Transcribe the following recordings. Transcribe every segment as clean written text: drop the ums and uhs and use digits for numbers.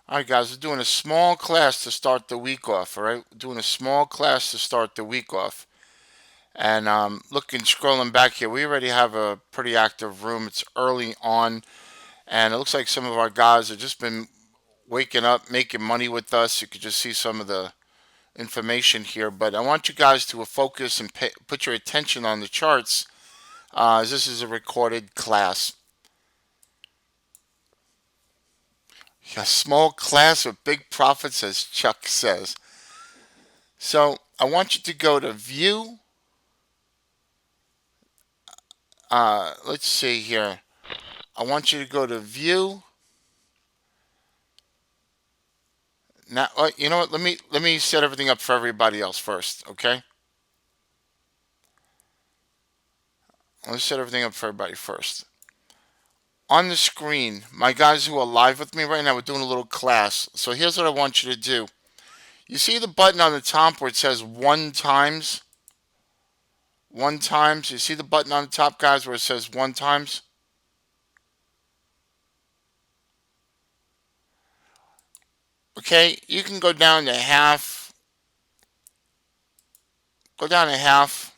All right, guys, we're doing a small class to start the week off. All right, we're doing a small class to start the week off. And looking, scrolling back here, we already have a pretty active room. It's early on, and it looks like some of our guys have just been waking up, making money with us. You could just see some of the information here. But I want you guys to focus and put your attention on the charts, as this is a recorded class. A small class with big profits, as Chuck says. So I want you to go to View. Let's see here. I want you to go to View. Now, you know what? Let me set everything up for everybody else first, okay? Let's set everything up for everybody first. On the screen, my guys who are live with me right now, we're doing a little class. So here's what I want you to do. You see the button on the top where it says one times? One times. You see the button on the top, guys, where it says one times? Okay, you can go down to half. Go down to half.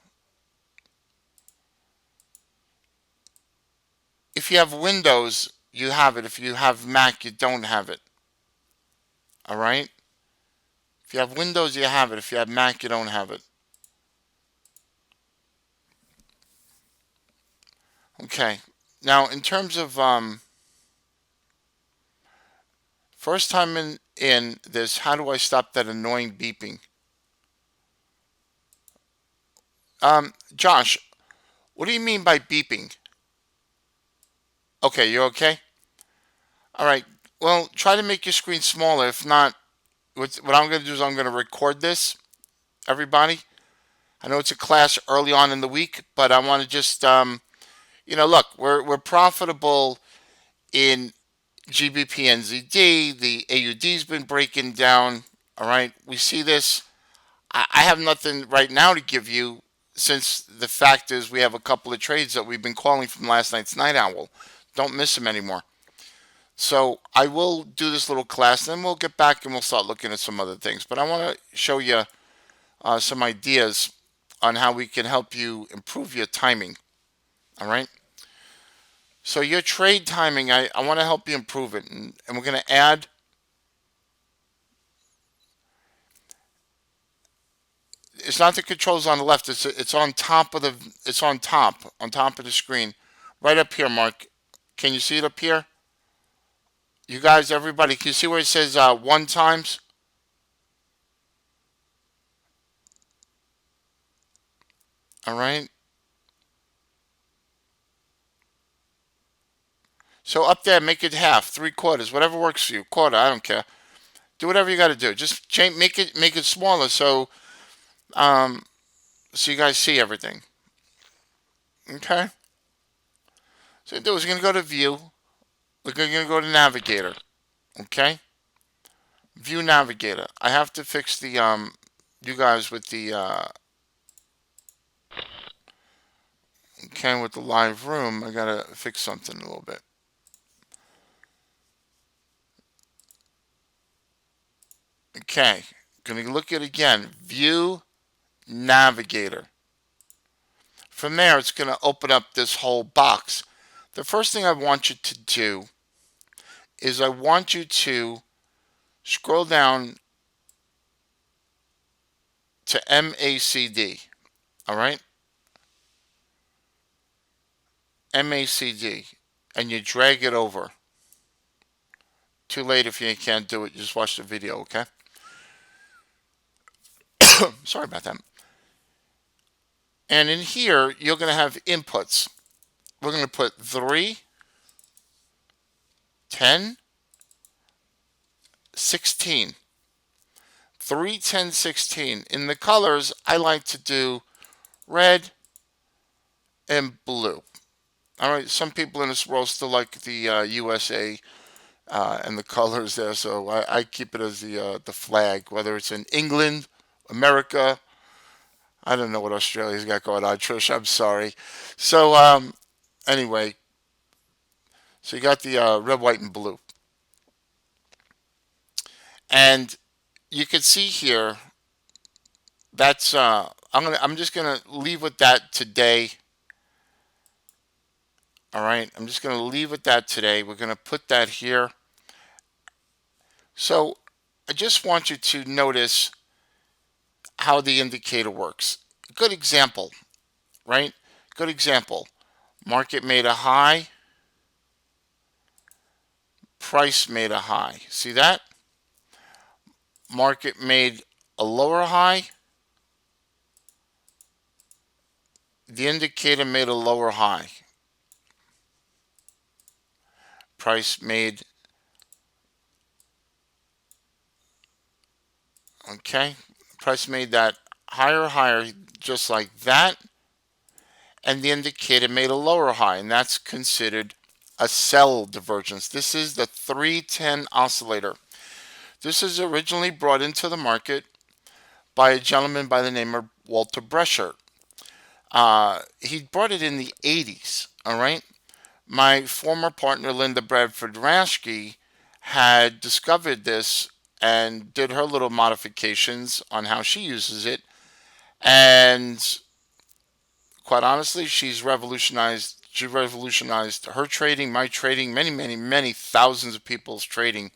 If you have Windows, you have it. If you have Mac, you don't have it. All right? If you have Windows, you have it. If you have Mac, you don't have it. Okay. Now, in terms of first time in this, how do I stop that annoying beeping? Josh, what do you mean by beeping? Okay, you okay? All right. Well, try to make your screen smaller. If not, what I'm going to do is I'm going to record this, everybody. I know it's a class early on in the week, but I want to just, look, we're profitable in GBP and ZD. The AUD's been breaking down. All right, we see this. I have nothing right now to give you, since the fact is we have a couple of trades that we've been calling from last night's night owl. Don't miss them anymore. So I will do this little class, then we'll get back and we'll start looking at some other things. But I want to show you some ideas on how we can help you improve your timing. All right. So your trade timing, I want to help you improve it, and we're going to add. It's not the controls on the left. It's on top of the. It's on top of the screen, right up here, Mark. Can you see it up here? You guys, everybody, can you see where it says one times? All right. So up there, make it half, three quarters, whatever works for you. Quarter, I don't care. Do whatever you got to do. Just change, make it smaller, um, so you guys see everything. Okay. So what do is we're gonna go to View. We're gonna go to Navigator. Okay. View Navigator. I have to fix the you guys with the with the live room. I gotta fix something a little bit. Okay. Gonna look at it again. View Navigator. From there, it's going to open up this whole box. The first thing I want you to do is I want you to scroll down to MACD. All right? MACD. And you drag it over. Too late if you can't do it. You just watch the video, okay? Sorry about that. And in here, you're going to have inputs. We're going to put 3, 10, 16. 3, 10, 16. In the colors, I like to do red and blue. All right, some people in this world still like the USA and the colors there, so I keep it as the flag, whether it's in England, America. I don't know what Australia's got going on, Trish. I'm sorry. So anyway, so you got the red, white, and blue. And you can see here that's I'm just gonna leave with that today. All right, I'm just gonna leave with that today. We're gonna put that here. So I just want you to notice how the indicator works. Good example, right? Good example. Market made a high, price made a high. See that? Market made a lower high, the indicator made a lower high. Price made, okay, price made that higher, just like that, and the indicator made a lower high, and that's considered a sell divergence. This is the 310 oscillator. This is originally brought into the market by a gentleman by the name of Walter Brescher. He brought it in the 80s, all right? My former partner, Linda Bradford Raschke, had discovered this and did her little modifications on how she uses it. And quite honestly, she revolutionized her trading, my trading, many thousands of people's trading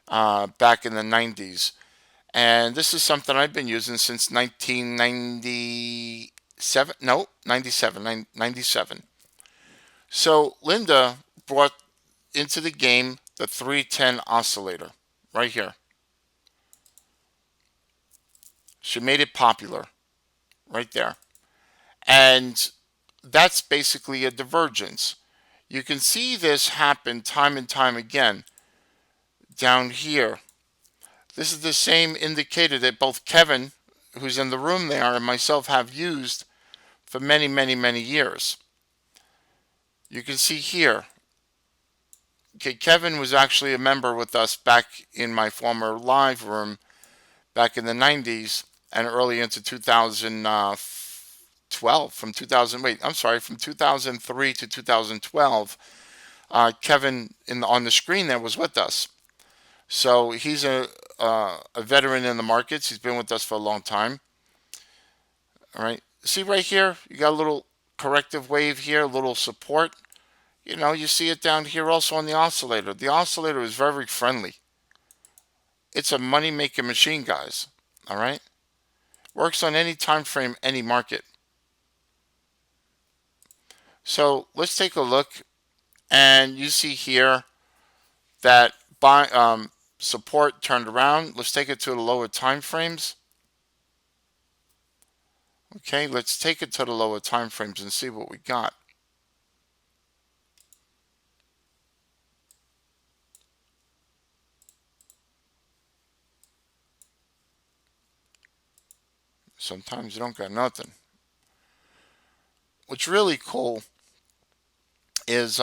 back in the 90s. And this is something I've been using since 1997. No, 97. So Linda brought into the game the 310 oscillator right here. She made it popular right there. And that's basically a divergence. You can see this happen time and time again down here. This is the same indicator that both Kevin, who's in the room there, and myself have used for many years. You can see here. Okay, Kevin was actually a member with us back in my former live room back in the 90s and early into 2012. From 2000, wait, I'm sorry, from 2003 to 2012, Kevin on the screen there was with us. So he's a veteran in the markets. He's been with us for a long time. All right. See right here, you got a little corrective wave here, a little support. You know, you see it down here also on the oscillator. The oscillator is very friendly. It's a money making machine, guys. All right. Works on any time frame, any market. So let's take a look, and you see here that support turned around. Let's take it to the lower time frames. Okay, let's take it to the lower time frames and see what we got. Sometimes you don't got nothing. What's really cool is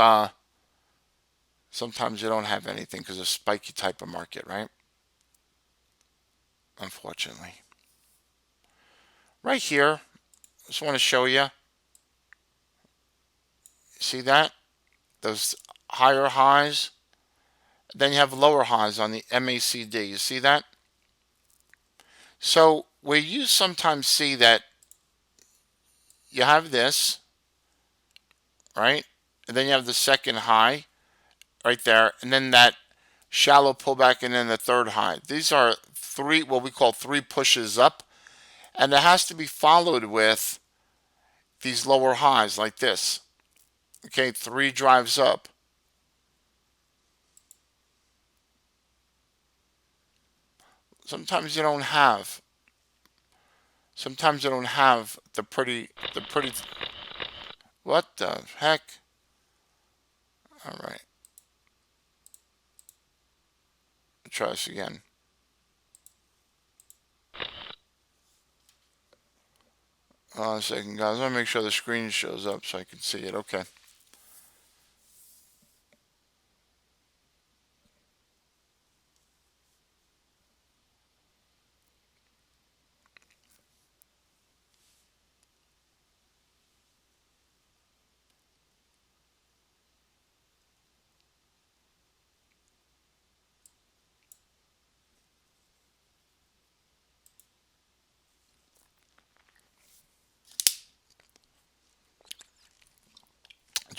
sometimes you don't have anything because it's a spiky type of market, right? Unfortunately. Right here, just want to show you. See that? Those higher highs. Then you have lower highs on the MACD. You see that? So where you sometimes see that you have this, right? And then you have the second high right there. And then that shallow pullback and then the third high. These are three, what we call three pushes up. And it has to be followed with these lower highs like this. Okay, three drives up. Sometimes you don't have. Sometimes you don't have the pretty. What the heck? All right. Try this again. Hold on a second, guys. I want to make sure the screen shows up so I can see it. Okay.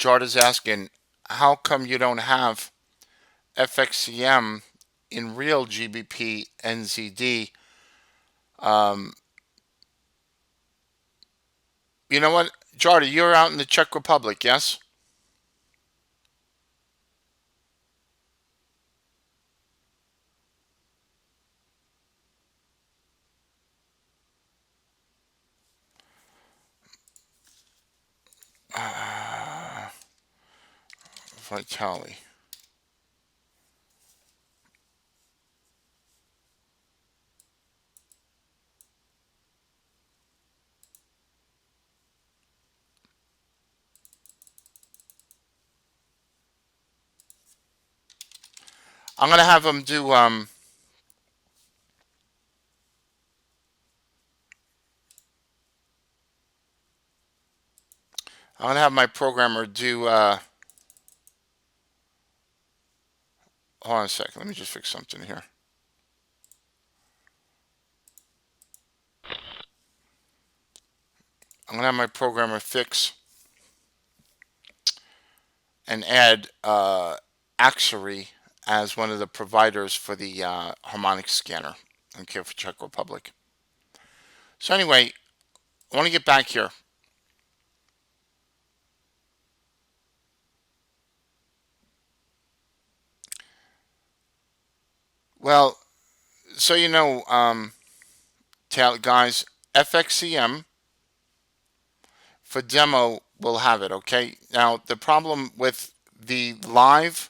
Jordan's asking, how come you don't have FXCM in real GBP NZD? Um, you know what, Jordan, you're out in the Czech Republic, yes? Uh, Vitali. I'm gonna have him do. I'm gonna have my programmer do. Hold on a second. Let me just fix something here. I'm gonna have my programmer fix and add Axery as one of the providers for the Harmonics scanner. Okay, for Czech Republic. So anyway, I want to get back here. Well, so guys, FXCM for demo will have it. Okay. Now the problem with the live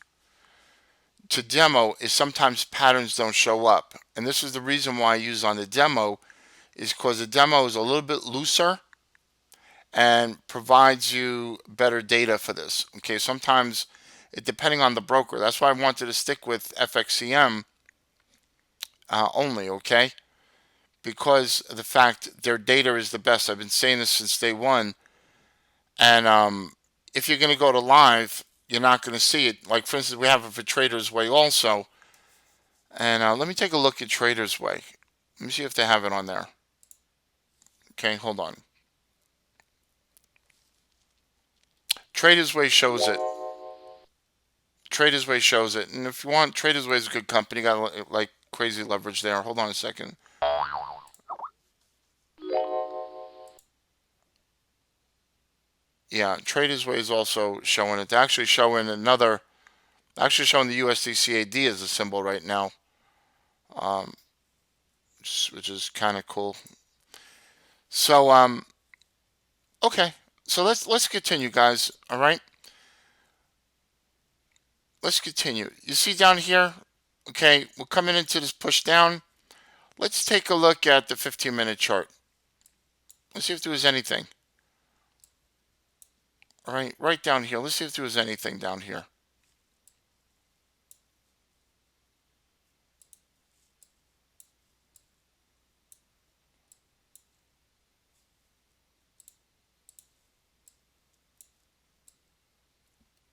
to demo is sometimes patterns don't show up, and this is the reason why I use on the demo is because the demo is a little bit looser and provides you better data for this. Okay, sometimes depending on the broker. That's why I wanted to stick with FXCM only. Okay, because of the fact their data is the best. I've been saying this since day one. And if you're going to go to live, you're not going to see it. Like for instance, we have it for Traders Way also. And let me take a look at Traders Way. Let me see if they have it on there. Okay, hold on. Traders Way shows it. Traders Way shows it. And if you want, Traders Way is a good company. Got like crazy leverage there. Hold on a second. Yeah, Traders Way is also showing it. They're actually showing actually showing the USDCAD as a symbol right now, um, which is kind of cool. So, okay. So let's continue, guys. All right, let's continue. You see down here, okay, we're coming into this push down. Let's take a look at the 15-minute chart. Let's see if there was anything. All right down here. Let's see if there was anything down here.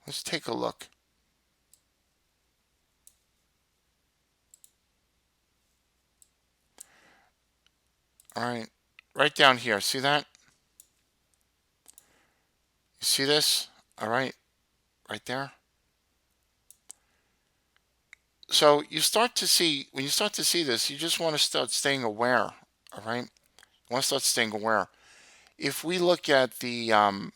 Let's take a look. All right down here. See that? You see this? All right there. So you start to see when you start to see this, you just want to start staying aware. All right, you want to start staying aware. If we look at the okay,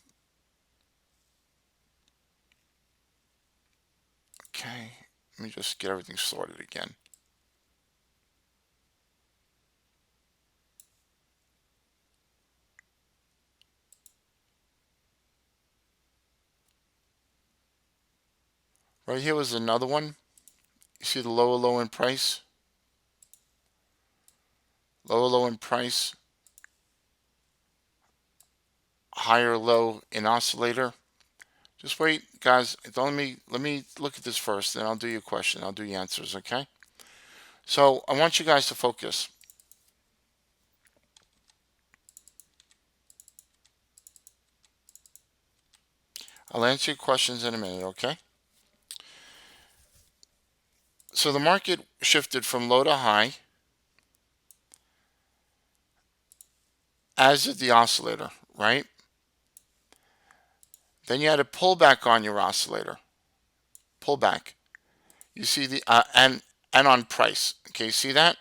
let me just get everything sorted again. Right here was another one. You see the lower low in price, lower low in price, higher low in oscillator. Just wait, guys. Let me look at this first, then I'll do your question. I'll do your answers. Okay. So I want you guys to focus. I'll answer your questions in a minute. Okay. So the market shifted from low to high, as did the oscillator, right? Then you had a pullback on your oscillator. Pullback. You see the and on price. Okay, see that?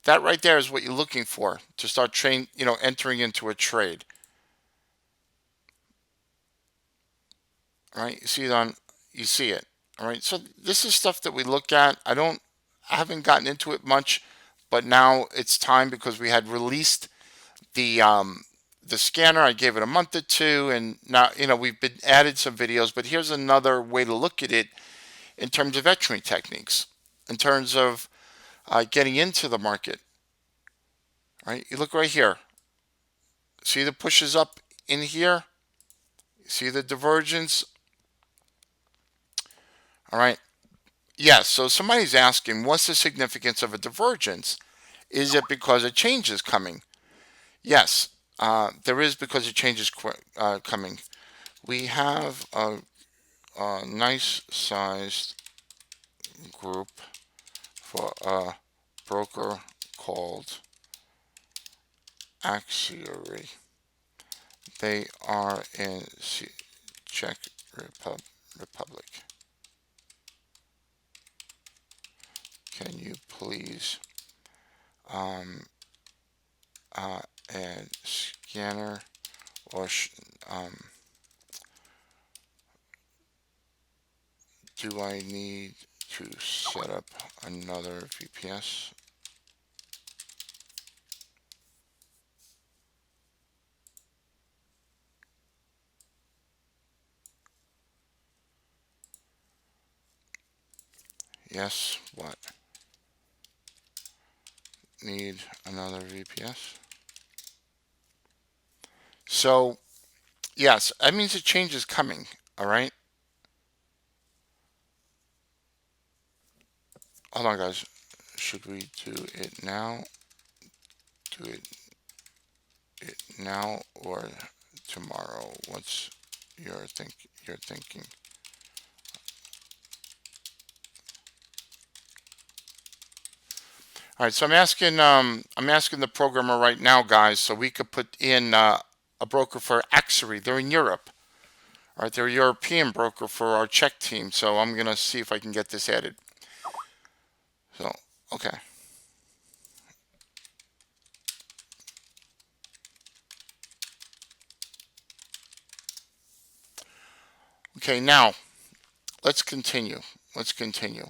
That right there is what you're looking for to start entering into a trade. All right, you see it. All right, so this is stuff that we look at. I haven't gotten into it much, but now it's time because we had released the scanner. I gave it a month or two, and now we've been added some videos. But here's another way to look at it in terms of entry techniques, in terms of getting into the market. All right, you look right here. See the pushes up in here. See the divergence. All right. Yes. So somebody's asking, what's the significance of a divergence? Is it because a change is coming? Yes, there is because a change is coming. We have a nice sized group for a broker called Axiary. They are in Czech Republic. Can you please add scanner or do I need to set up another VPS? Yes, what? Need another VPS? So, yes, that means a change is coming, all right? Hold on, guys. Should we do it now? Do it now or tomorrow? What's your thinking? All right, so I'm asking the programmer right now, guys, so we could put in a broker for Axery. They're in Europe. All right, they're a European broker for our Czech team. So I'm gonna see if I can get this added. So okay. Okay, now let's continue. Let's continue.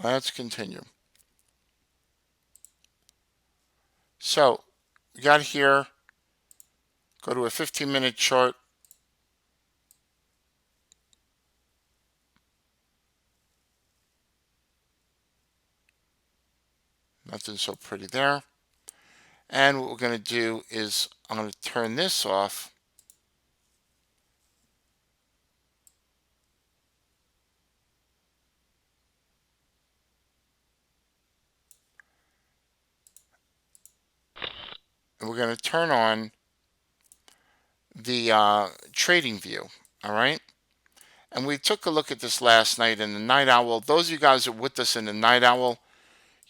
Let's continue. So we got here. Go to a 15-minute chart. Nothing so pretty there. And what we're going to do is I'm going to turn this off. And we're going to turn on the trading view. All right. And we took a look at this last night in the night owl. Those of you guys that are with us in the night owl,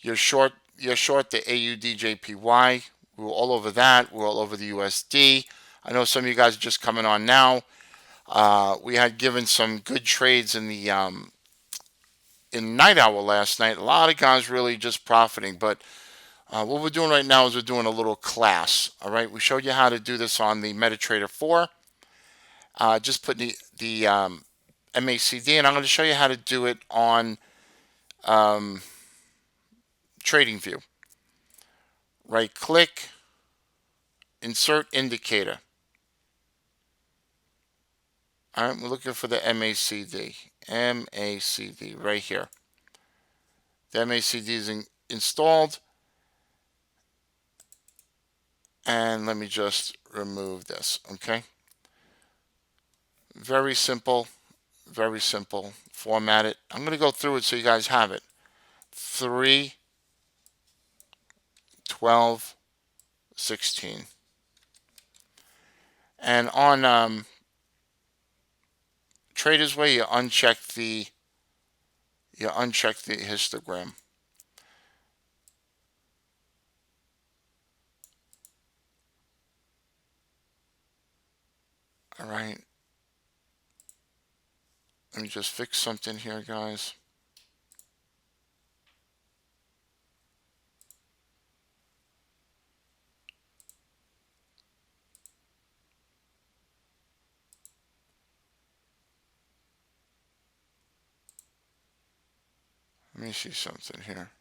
you're short the AUDJPY. We were all over that. We were all over the USD. I know some of you guys are just coming on now. We had given some good trades in night owl last night. A lot of guys really just profiting. But what we're doing right now is we're doing a little class. All right. We showed you how to do this on the MetaTrader 4. Just putting the MACD, and I'm going to show you how to do it on TradingView. Right click, insert indicator. All right, we're looking for the MACD. MACD right here. The MACD is installed. And let me just remove this, okay? Very simple, very simple. Format it. I'm going to go through it so you guys have it. 3, 12, 16. And on Traders Way, you uncheck the you uncheck the histogram. All right. Let me just fix something here, guys. Let me see something here.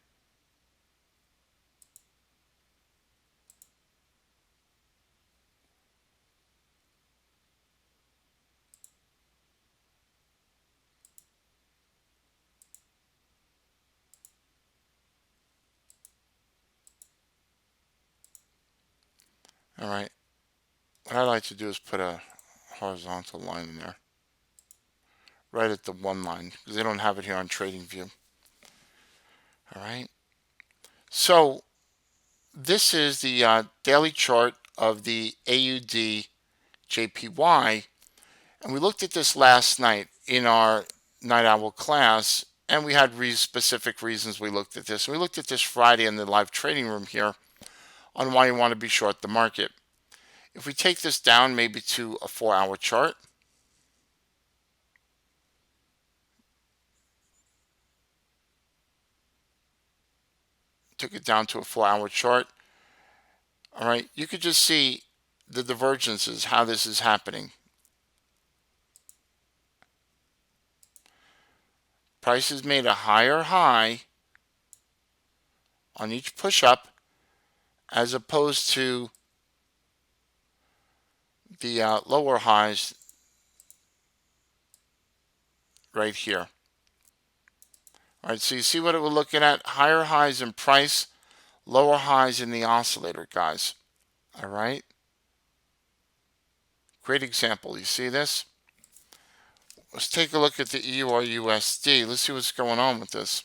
All right. What I like to do is put a horizontal line in there, right at the one line, because they don't have it here on TradingView. All right. So this is the daily chart of the AUD JPY, and we looked at this last night in our night owl class, and we had specific reasons we looked at this. We looked at this Friday in the live trading room here on why you want to be short the market. If we take this down maybe to a 4-hour chart, took it down to a 4-hour chart, all right, you could just see the divergences, how this is happening. Prices made a higher high on each push up as opposed to the lower highs right here. All right, so you see what we're looking at? Higher highs in price, lower highs in the oscillator, guys. All right. Great example. You see this? Let's take a look at the EUR/USD. Let's see what's going on with this.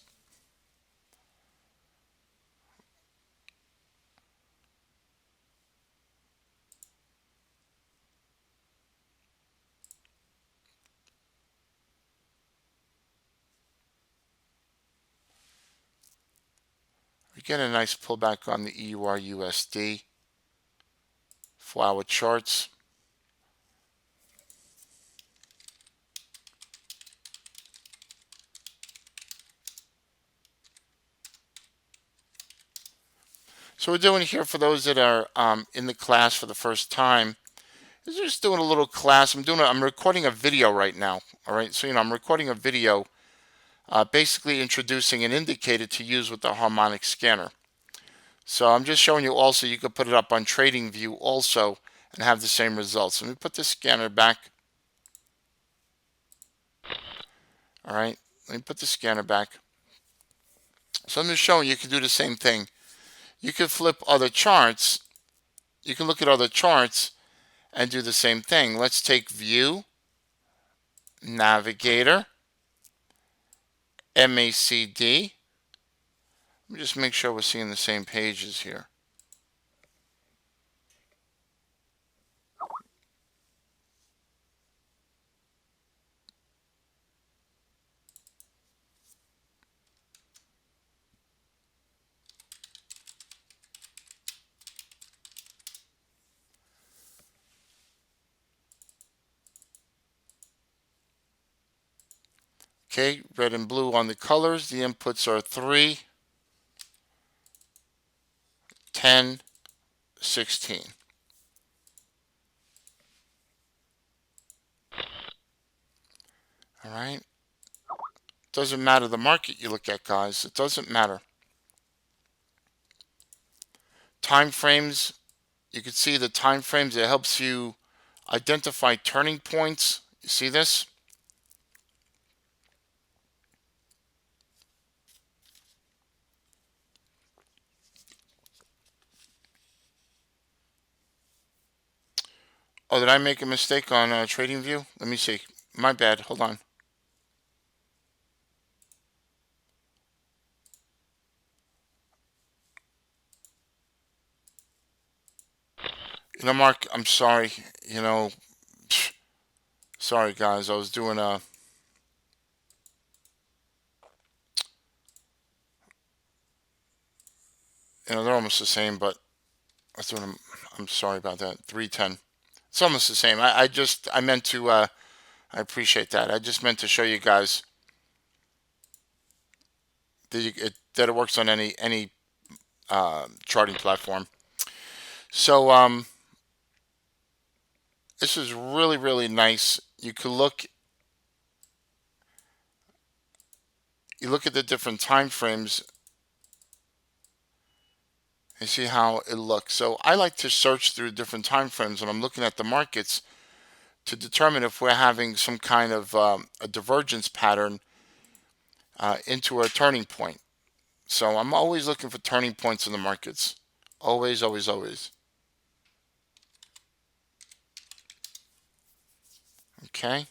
We get a nice pullback on the EUR/USD. 4-hour charts. So we're doing here for those that are in the class for the first time is just doing a little class. I'm recording a video right now. All right, so I'm recording a video, basically introducing an indicator to use with the Harmonics scanner. So I'm just showing you also you could put it up on TradingView also and have the same results. Let me put the scanner back. All right, let me put the scanner back. So I'm just showing you can do the same thing. You can flip other charts. You can look at other charts and do the same thing. Let's take View, Navigator, MACD. Let me just make sure we're seeing the same pages here. Okay, red and blue on the colors. The inputs are 3, 10, 16. All right. Doesn't matter the market you look at, guys. It doesn't matter. Time frames. You can see the time frames. It helps you identify turning points. You see this? Oh, did I make a mistake on TradingView? Let me see. My bad. Hold on. Mark, I'm sorry. Sorry, guys. I was doing a they're almost the same, but that's what I'm sorry about that. 310. It's almost the same. I meant to. I appreciate that. I just meant to show you guys that it works on any charting platform. So this is really nice. You look at the different time frames and see how it looks. So I like to search through different time frames when I'm looking at the markets to determine if we're having some kind of a divergence pattern into a turning point. So I'm always looking for turning points in the markets. Always, always, always. Okay.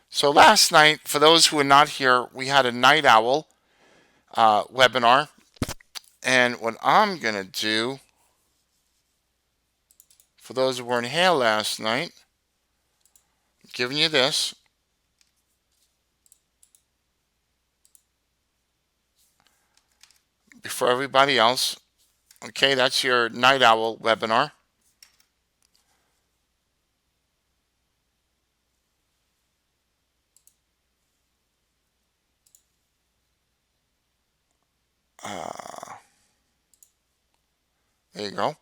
So last night, for those who are not here, we had a night owl webinar. And what I'm going to do, for those who weren't here last night, I'm giving you this. Before everybody else. Okay, that's your night owl webinar. Uh, there you go.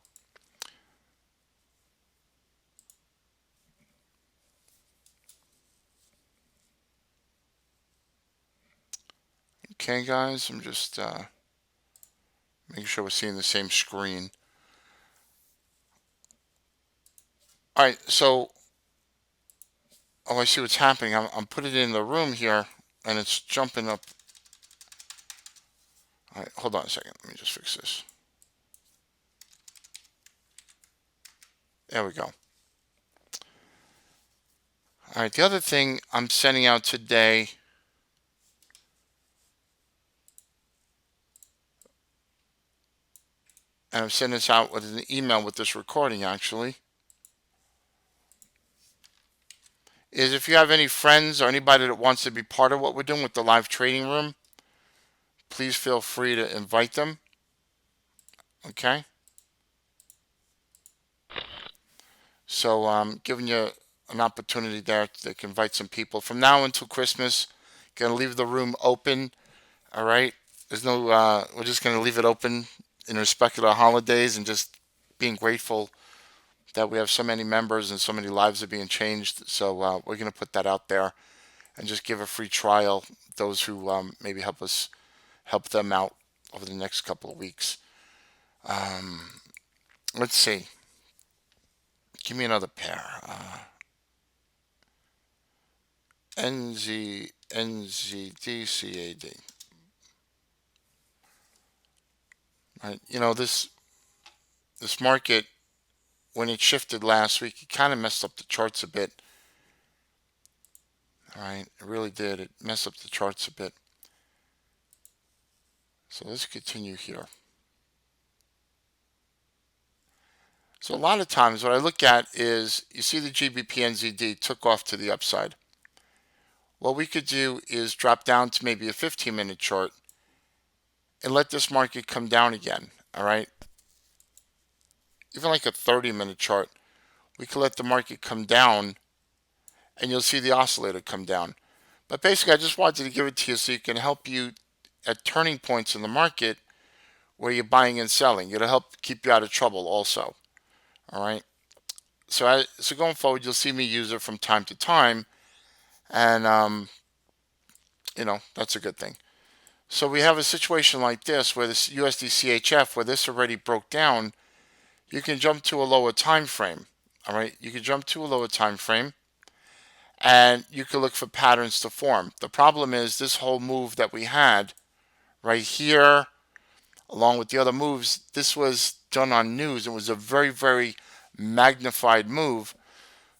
Okay, guys, I'm just making sure we're seeing the same screen. All right, so, oh, I see what's happening. I'm putting it in the room here, and it's jumping up. All right, hold on a second. Let me just fix this. There we go. All right, the other thing I'm sending out today, and I'm sending this out with an email with this recording actually, is if you have any friends or anybody that wants to be part of what we're doing with the live trading room, please feel free to invite them. Okay? So I'm giving you an opportunity there to invite some people. From now until Christmas, gonna leave the room open. All right. There's no. We're just gonna leave it open in respect of the holidays and just being grateful that we have so many members and so many lives are being changed. So we're gonna put that out there and just give a free trial those who maybe help them out over the next couple of weeks. Let's see. Give me another pair. NZDCAD. Right. This market when it shifted last week, it kind of messed up the charts a bit. All right, it really did. It messed up the charts a bit. So let's continue here. So a lot of times what I look at is you see the GBP NZD took off to the upside. What we could do is drop down to maybe a 15-minute chart and let this market come down again. All right. Even like a 30-minute chart, we could let the market come down and you'll see the oscillator come down. But basically, I just wanted to give it to you so you can help you at turning points in the market where you're buying and selling. It'll help keep you out of trouble also. All right. So going forward, you'll see me use it from time to time, and that's a good thing. So we have a situation like this where this USD CHF, where this already broke down, you can jump to a lower time frame. All right, you can jump to a lower time frame, and you can look for patterns to form. The problem is this whole move that we had right here, along with the other moves, this was done on news. It was a very magnified move.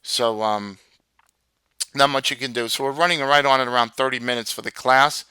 So not much you can do. So we're running right on at around 30 minutes for the class.